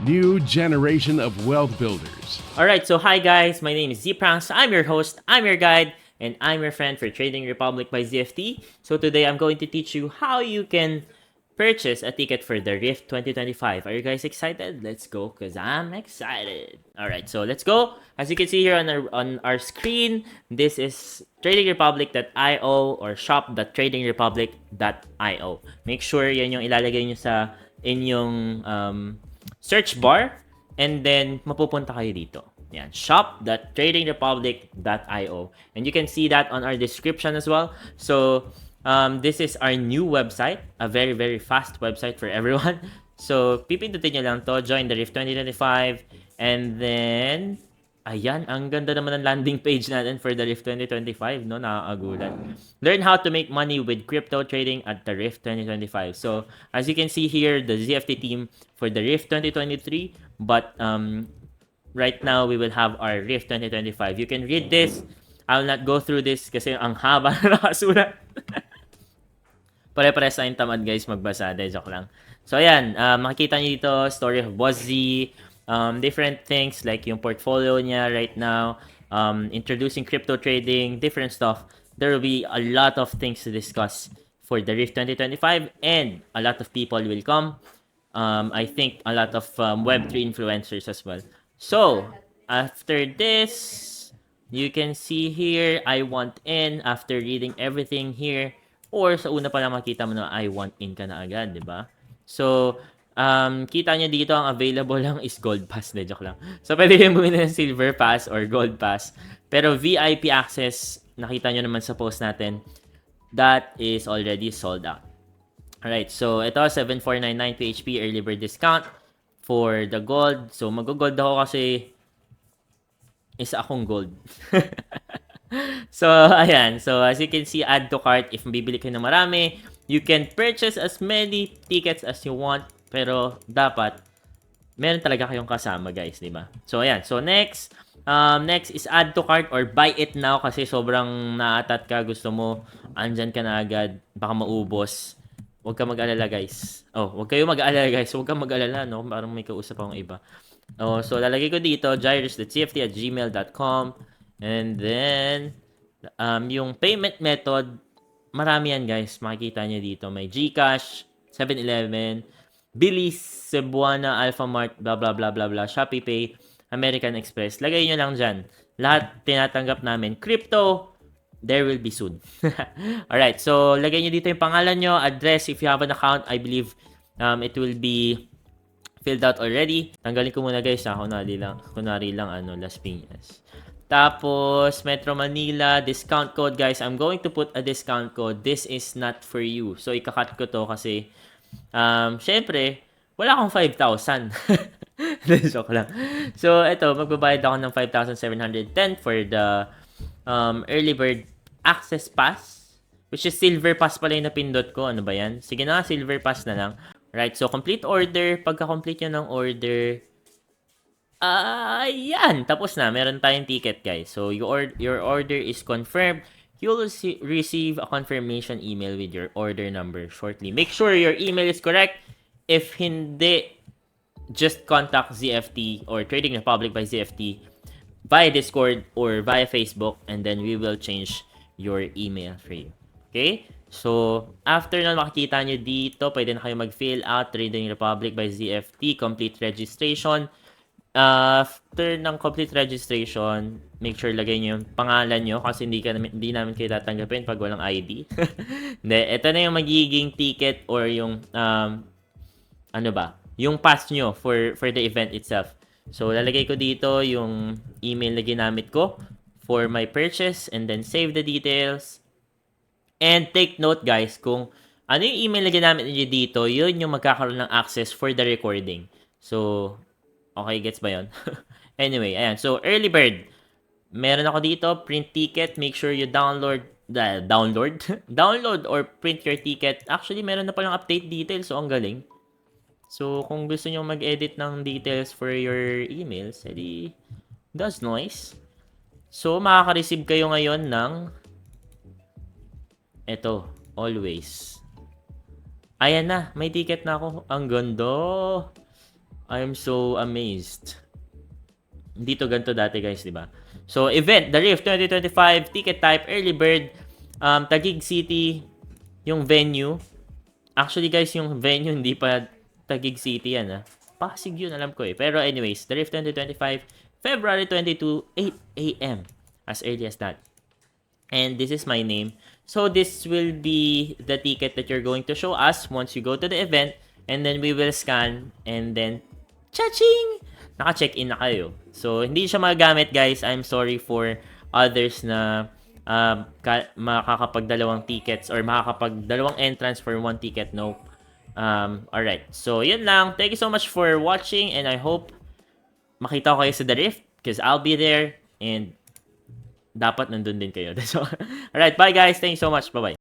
New generation of wealth builders. Alright, so hi guys, my name is Zpranks. I'm your host, I'm your guide, and I'm your friend for Trading Republic by ZFT. So today I'm going to teach you how you can purchase a ticket for the Rift 2025. Are you guys excited? Let's go, because I'm excited. Alright, so let's go. As you can see here on our screen, this is tradingrepublic.io or shop.tradingrepublic.io. Make sure yan yung ilalagay nyo sa inyong search bar. And then, mapupunta kayo dito. Yan, shop.tradingrepublic.io. And you can see that on our description as well. So, this is our new website. A very, very fast website for everyone. So, pipindutin nyo lang to. Join the Rift 2025. And then, ayan, ang ganda naman ng landing page natin for the Rift 2025, no? Nakakagulat. Learn how to make money with crypto trading at the Rift 2025. So, as you can see here, the ZFT team for the Rift 2023, but right now we will have our Rift 2025. You can read this. I'll not go through this kasi ang haba na nakasulat. Pare-pares tayong tamad guys magbasa. De, joke lang. So, ayan, makikita nyo dito, story of Bozzy, different things like yung portfolio niya right now, introducing crypto trading, different stuff. There will be a lot of things to discuss for the Rift 2025 and a lot of people will come. I think a lot of Web3 influencers as well. So, after this, you can see here, I want in after reading everything here. Or sa una pa lang makita mo na I want in ka na agad, di ba? So, kita nyo dito, ang available lang is Gold Pass. De, joke lang. So, pwede kayong bumili ng Silver Pass or Gold Pass. Pero VIP access, nakita nyo naman sa post natin, that is already sold out. Alright, so ito, 7499 PHP early bird discount for the gold. So, mag-gold ako kasi isa akong gold. So, ayan. So, as you can see, add to cart. If bibili kayo ng marami, you can purchase as many tickets as you want. Pero, dapat, meron talaga kayong kasama, guys, di ba? So, ayan. So, next is add to cart or buy it now kasi sobrang naatat ka. Gusto mo, andyan ka na agad. Baka maubos. Huwag ka mag-alala, guys. Oh, huwag kayo mag-alala, guys. Huwag ka mag-alala, no? Parang may kausap akong iba. Oh, so, lalagay ko dito, gyrus.cft@gmail.com. And then, yung payment method, marami yan guys. Makikita nyo dito. May GCash, 7-Eleven, Billy's, Cebuana, Alphamart, blah, blah, blah, blah, blah, Shopee Pay, American Express. Lagay nyo lang dyan. Lahat tinatanggap namin. Crypto, there will be soon. Alright, so lagay nyo dito yung pangalan nyo, address, if you have an account, I believe it will be filled out already. Tanggalin ko muna guys, kunwari lang Las Piñas. Tapos, Metro Manila, discount code, guys. I'm going to put a discount code. This is not for you. So, ikakat ko to kasi, syempre, wala akong 5,000. Joke lang. So, ito, magbabayad ako ng 5,710 for the early bird access pass, which is silver pass pala yung napindot ko. Ano ba yan? Sige na, silver pass na lang. Right, so complete order. Pagka-complete nyo ng order, ayan, tapos na. Meron tayong ticket, guys. So, your order is confirmed. You'll receive a confirmation email with your order number shortly. Make sure your email is correct. If hindi, just contact ZFT or Trading Republic by ZFT via Discord or via Facebook, and then we will change your email for you. Okay? So, after na makikita nyo dito, pwede na kayo mag-fill out Trading Republic by ZFT, complete registration. After ng complete registration, make sure lagay nyo yung pangalan nyo kasi hindi namin kayo tatanggapin pag walang ID. Hindi, ito na yung magiging ticket or yung yung pass nyo for the event itself. So, lalagay ko dito yung email na ginamit ko for my purchase and then save the details. And take note guys, kung ano yung email na ginamit nyo dito, yun yung magkakaroon ng access for the recording. So, okay, gets ba yun? Anyway, ayan. So, early bird. Meron ako dito, print ticket. Make sure you download download or print your ticket. Actually, meron na palang update details. So, ang galing. So, kung gusto nyo mag-edit ng details for your emails, edi, that's nice. So, makaka-receive kayo ngayon ng eto, always. Ayan na, may ticket na ako. Ang ganda. I'm so amazed. Hindi to ganito dati guys, di ba? So, event, The Rift 2025, ticket type, early bird, Taguig City, yung venue. Actually guys, yung venue hindi pa Taguig City yan Pasig yun, alam ko Pero anyways, The Rift 2025, February 22, 8 a.m. As early as that. And this is my name. So this will be the ticket that you're going to show us once you go to the event. And then we will scan and then cha-ching! Naka-check-in na kayo. So hindi siya magagamit guys. I'm sorry for others na makakapagdalawang tickets or makakapagdalawang entrance for one ticket. No. Alright. So yun lang. Thank you so much for watching and I hope makita ko kayo sa The Rift because I'll be there and dapat nandun din kayo. So, alright, bye guys. Thank you so much. Bye-bye.